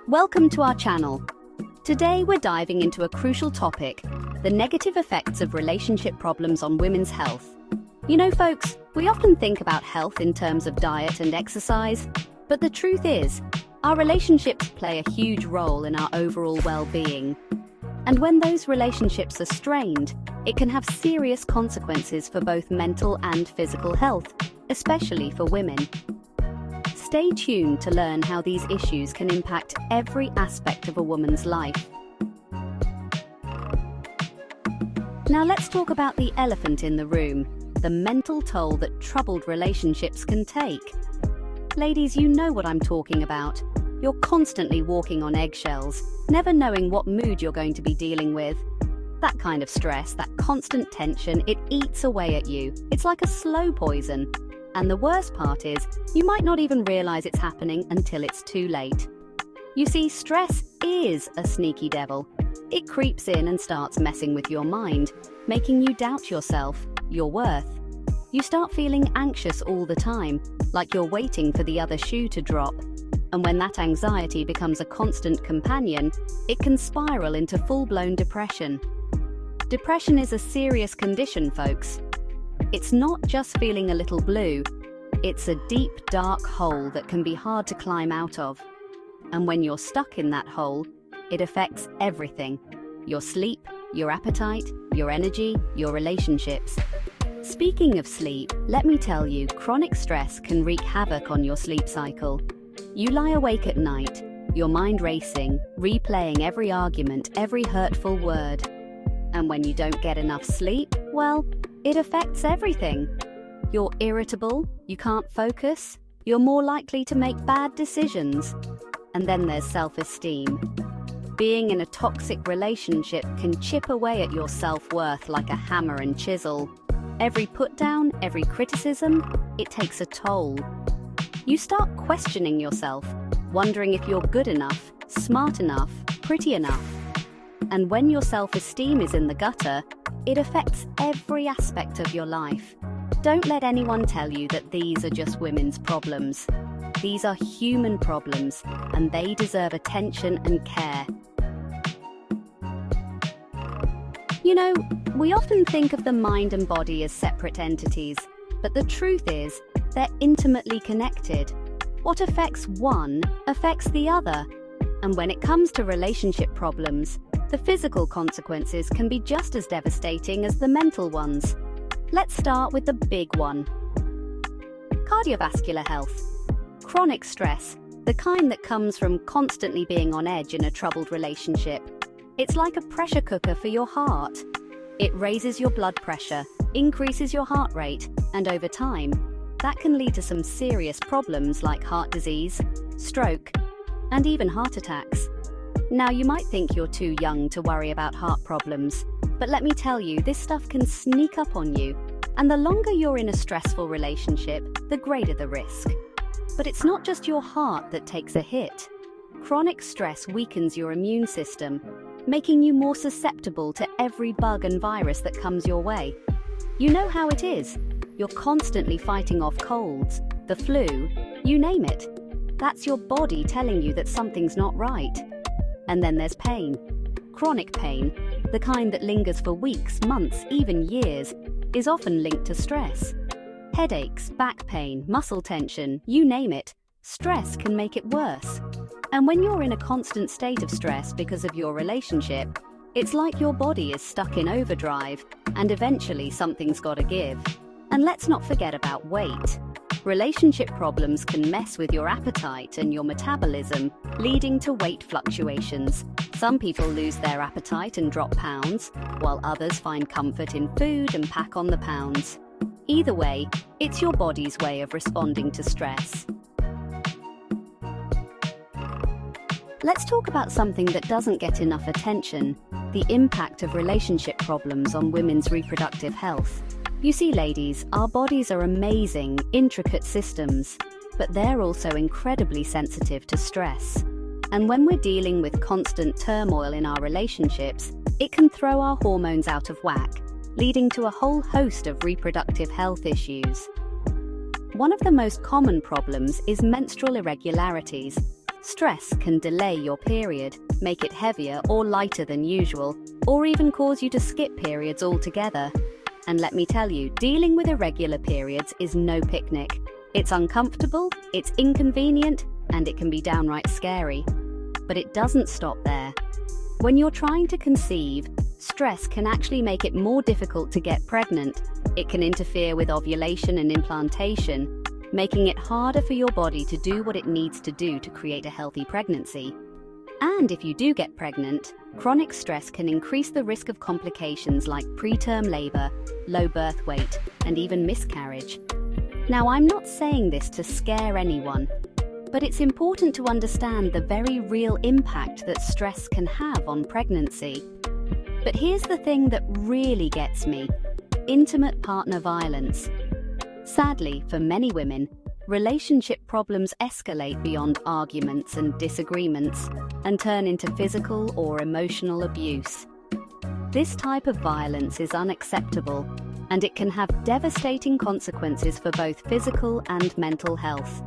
Welcome to our channel. Today we're diving into a crucial topic, the negative effects of relationship problems on women's health. You know, folks, we often think about health in terms of diet and exercise, but the truth is, our relationships play a huge role in our overall well-being. And when those relationships are strained, it can have serious consequences for both mental and physical health, especially for women. Stay tuned to learn how these issues can impact every aspect of a woman's life. Now let's talk about the elephant in the room, the mental toll that troubled relationships can take. Ladies, you know what I'm talking about. You're constantly walking on eggshells, never knowing what mood you're going to be dealing with. That kind of stress, that constant tension, it eats away at you. It's like a slow poison. And the worst part is, you might not even realize it's happening until it's too late. You see, stress is a sneaky devil. It creeps in and starts messing with your mind, making you doubt yourself, your worth. You start feeling anxious all the time, like you're waiting for the other shoe to drop. And when that anxiety becomes a constant companion, it can spiral into full-blown depression. Depression is a serious condition, folks. It's not just feeling a little blue, it's a deep, dark hole that can be hard to climb out of. And when you're stuck in that hole, it affects everything. Your sleep, your appetite, your energy, your relationships. Speaking of sleep, let me tell you, chronic stress can wreak havoc on your sleep cycle. You lie awake at night, your mind racing, replaying every argument, every hurtful word. And when you don't get enough sleep, well, it affects everything. You're irritable, you can't focus, you're more likely to make bad decisions. And then there's self-esteem. Being in a toxic relationship can chip away at your self-worth like a hammer and chisel. Every put-down, every criticism, it takes a toll. You start questioning yourself, wondering if you're good enough, smart enough, pretty enough. And when your self-esteem is in the gutter, it affects every aspect of your life. Don't let anyone tell you that these are just women's problems. These are human problems, and they deserve attention and care. You know, we often think of the mind and body as separate entities, but the truth is, they're intimately connected. What affects one affects the other. And when it comes to relationship problems, the physical consequences can be just as devastating as the mental ones. Let's start with the big one. Cardiovascular health. Chronic stress, the kind that comes from constantly being on edge in a troubled relationship. It's like a pressure cooker for your heart. It raises your blood pressure, increases your heart rate, and over time, that can lead to some serious problems like heart disease, stroke, and even heart attacks. Now, you might think you're too young to worry about heart problems, but let me tell you, this stuff can sneak up on you. And the longer you're in a stressful relationship, the greater the risk. But it's not just your heart that takes a hit. Chronic stress weakens your immune system, making you more susceptible to every bug and virus that comes your way. You know how it is. You're constantly fighting off colds, the flu, you name it. That's your body telling you that something's not right. And then there's pain. Chronic pain, the kind that lingers for weeks, months, even years, is often linked to stress. Headaches, back pain, muscle tension, you name it, stress can make it worse. And when you're in a constant state of stress because of your relationship, it's like your body is stuck in overdrive, and eventually something's got to give. And let's not forget about weight. Relationship problems can mess with your appetite and your metabolism, leading to weight fluctuations. Some people lose their appetite and drop pounds, while others find comfort in food and pack on the pounds. Either way, it's your body's way of responding to stress. Let's talk about something that doesn't get enough attention, the impact of relationship problems on women's reproductive health. You see, ladies, our bodies are amazing, intricate systems, but they're also incredibly sensitive to stress. And when we're dealing with constant turmoil in our relationships, it can throw our hormones out of whack, leading to a whole host of reproductive health issues. One of the most common problems is menstrual irregularities. Stress can delay your period, make it heavier or lighter than usual, or even cause you to skip periods altogether. And let me tell you, dealing with irregular periods is no picnic. It's uncomfortable, it's inconvenient, and it can be downright scary. But it doesn't stop there. When you're trying to conceive, stress can actually make it more difficult to get pregnant. It can interfere with ovulation and implantation, making it harder for your body to do what it needs to do to create a healthy pregnancy. And if you do get pregnant, chronic stress can increase the risk of complications like preterm labor, low birth weight, and even miscarriage. Now, I'm not saying this to scare anyone, but it's important to understand the very real impact that stress can have on pregnancy. But here's the thing that really gets me: intimate partner violence. Sadly, for many women, relationship problems escalate beyond arguments and disagreements and turn into physical or emotional abuse. This type of violence is unacceptable, and it can have devastating consequences for both physical and mental health.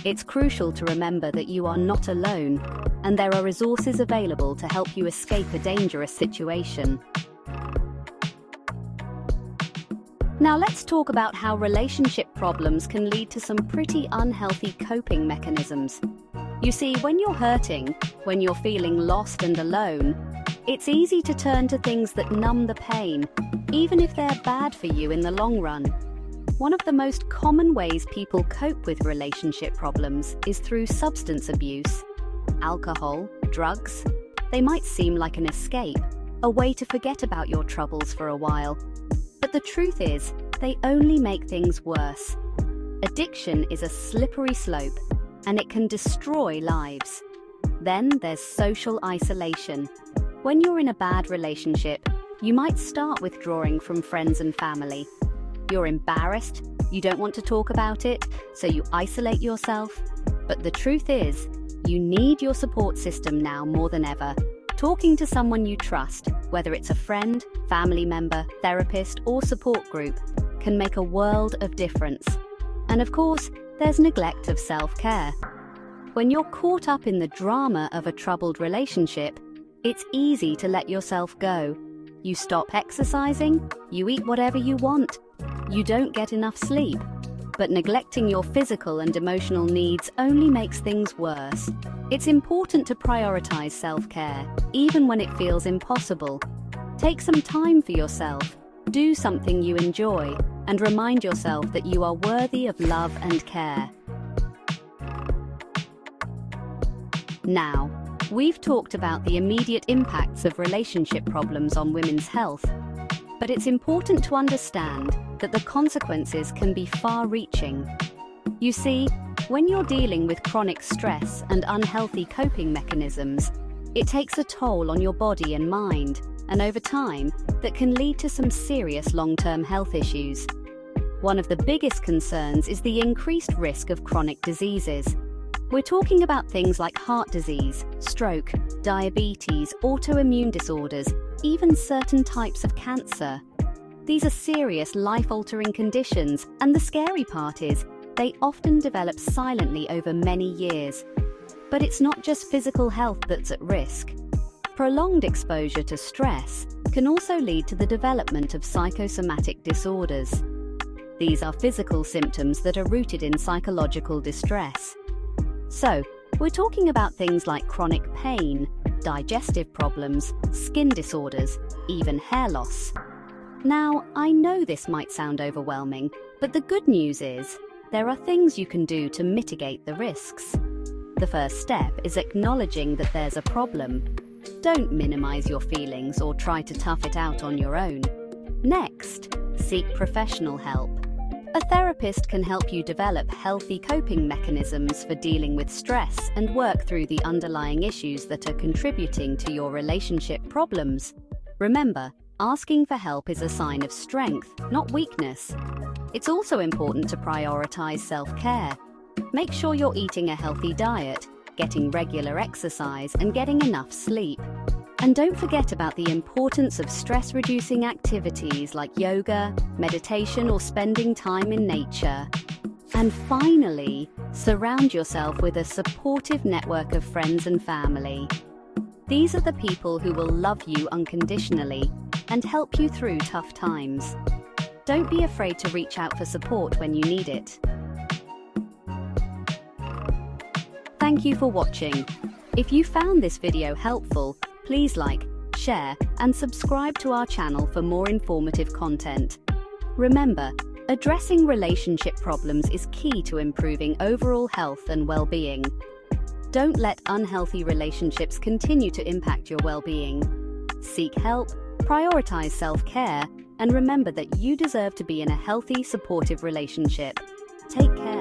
It's crucial to remember that you are not alone, and there are resources available to help you escape a dangerous situation. Now let's talk about how relationship problems can lead to some pretty unhealthy coping mechanisms. You see, when you're hurting, when you're feeling lost and alone, it's easy to turn to things that numb the pain, even if they're bad for you in the long run. One of the most common ways people cope with relationship problems is through substance abuse. Alcohol, drugs, they might seem like an escape, a way to forget about your troubles for a while. But the truth is, they only make things worse. Addiction is a slippery slope, and it can destroy lives. Then there's social isolation. When you're in a bad relationship, you might start withdrawing from friends and family. You're embarrassed, you don't want to talk about it, so you isolate yourself. But the truth is, you need your support system now more than ever. Talking to someone you trust, whether it's a friend, family member, therapist, or support group, can make a world of difference. And of course, there's neglect of self-care. When you're caught up in the drama of a troubled relationship, it's easy to let yourself go. You stop exercising, you eat whatever you want, you don't get enough sleep. But neglecting your physical and emotional needs only makes things worse. It's important to prioritize self-care, even when it feels impossible. Take some time for yourself, do something you enjoy, and remind yourself that you are worthy of love and care. Now, we've talked about the immediate impacts of relationship problems on women's health, but it's important to understand that the consequences can be far-reaching. You see, when you're dealing with chronic stress and unhealthy coping mechanisms, it takes a toll on your body and mind, and over time, that can lead to some serious long-term health issues. One of the biggest concerns is the increased risk of chronic diseases. We're talking about things like heart disease, stroke, diabetes, autoimmune disorders, even certain types of cancer. These are serious, life-altering conditions, and the scary part is, they often develop silently over many years. But it's not just physical health that's at risk. Prolonged exposure to stress can also lead to the development of psychosomatic disorders. These are physical symptoms that are rooted in psychological distress. So, we're talking about things like chronic pain, digestive problems, skin disorders, even hair loss. Now, I know this might sound overwhelming, but the good news is, there are things you can do to mitigate the risks. The first step is acknowledging that there's a problem. Don't minimize your feelings or try to tough it out on your own. Next, seek professional help. A therapist can help you develop healthy coping mechanisms for dealing with stress and work through the underlying issues that are contributing to your relationship problems. Remember, asking for help is a sign of strength, not weakness. It's also important to prioritize self-care. Make sure you're eating a healthy diet, getting regular exercise, and getting enough sleep. And don't forget about the importance of stress-reducing activities like yoga, meditation, or spending time in nature. And finally, surround yourself with a supportive network of friends and family. These are the people who will love you unconditionally and help you through tough times. Don't be afraid to reach out for support when you need it. Thank you for watching. If you found this video helpful, please like, share, and subscribe to our channel for more informative content. Remember, addressing relationship problems is key to improving overall health and well-being. Don't let unhealthy relationships continue to impact your well-being. Seek help, prioritize self-care, and remember that you deserve to be in a healthy, supportive relationship. Take care.